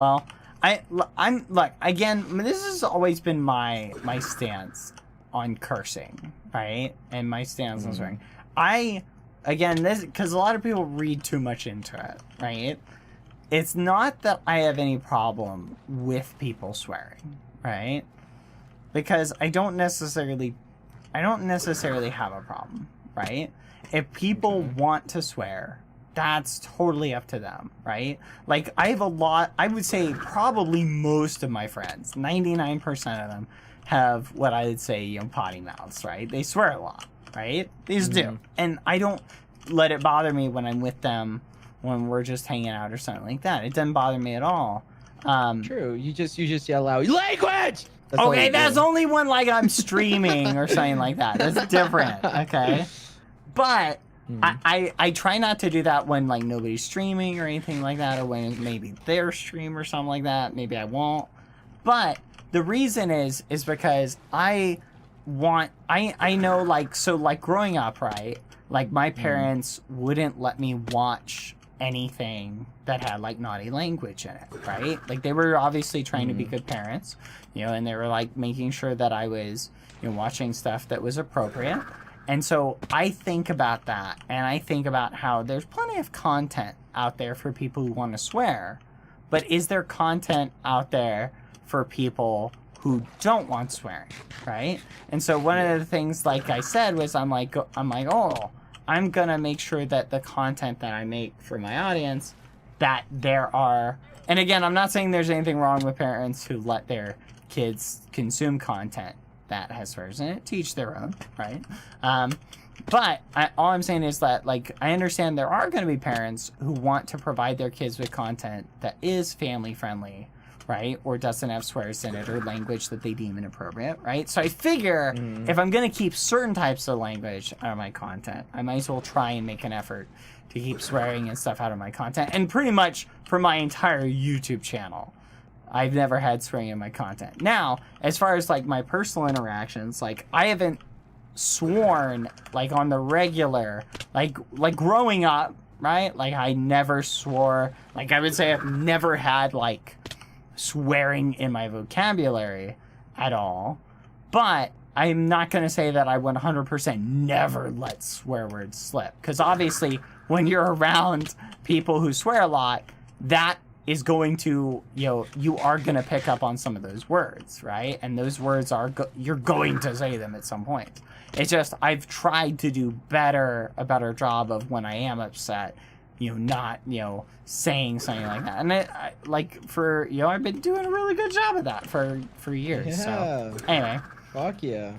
Well, I'm like, again, this has always been my stance on cursing, right? And my stance on swearing. Again, this, because a lot of people read too much into it, right? It's not that I have any problem with people swearing, right? Because I don't necessarily have a problem, right? If people want to swear, that's totally up to them, right? Like, I would say probably most of my friends, 99% of them, have what I would say, potty mouths, right? They swear a lot, right? They just do. And I don't let it bother me when I'm with them, when we're just hanging out or something like that. It doesn't bother me at all. True. You just yell out, language! Okay, that's only when, like, I'm streaming or something like that. That's different, okay? But I try not to do that when, like, nobody's streaming or anything like that, or when it's maybe their stream or something like that. Maybe I won't. But the reason is because I know, like, so, like, growing up, right? Like, my parents wouldn't let me watch anything that had, like, naughty language in it, right? Like, they were obviously trying to be good parents, and they were, like, making sure that I was, watching stuff that was appropriate. And so I think about that, and I think about how there's plenty of content out there for people who want to swear, but is there content out there for people who don't want swearing, right? And so one of the things, like I said, was I'm like, oh, I'm gonna make sure that the content that I make for my audience, that there are, and again, I'm not saying there's anything wrong with parents who let their kids consume content that has swears in it, teach their own, right? But all I'm saying is that, like, I understand there are going to be parents who want to provide their kids with content that is family friendly, right? Or doesn't have swears in it or language that they deem inappropriate, right? So I figure if I'm going to keep certain types of language out of my content, I might as well try and make an effort to keep swearing and stuff out of my content. And pretty much for my entire YouTube channel, I've never had swearing in my content. Now, as far as, like, my personal interactions, like, I haven't sworn, like, on the regular, like growing up, right? Like, I never swore. Like, I would say I've never had, like, swearing in my vocabulary at all. But I'm not going to say that I 100% never let swear words slip. Because obviously, when you're around people who swear a lot, that is going to, you are going to pick up on some of those words, right? And those words you're going to say them at some point. It's just, I've tried to do a better job of when I am upset, not, saying something like that. And I've been doing a really good job of that for years. Yeah. So anyway. Fuck yeah.